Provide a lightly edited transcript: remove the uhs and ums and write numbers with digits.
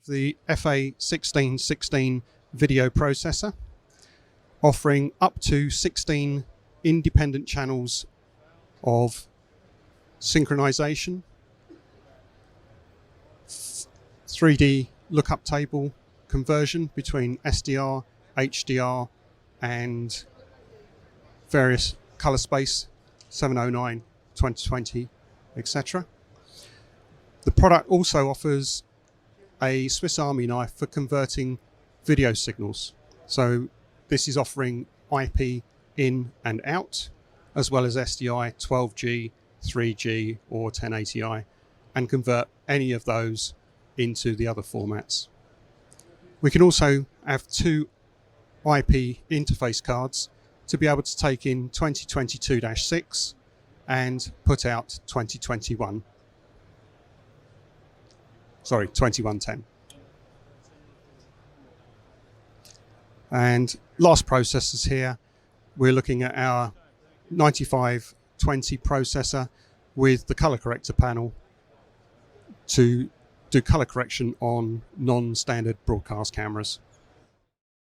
the FA-1616 video processor, offering up to 16 independent channels of synchronization, 3D lookup table conversion between SDR, HDR and various color space, 709, 2020, etc. The product also offers a Swiss Army knife for converting video signals. So this is offering IP in and out, as well as SDI, 12G, 3G or 1080i, and convert any of those into the other formats. We can also have two IP interface cards to be able to take in 2022-6 and put out 2110. And last processors here, we're looking at our 9520 processor with the color corrector panel to do color correction on non-standard broadcast cameras.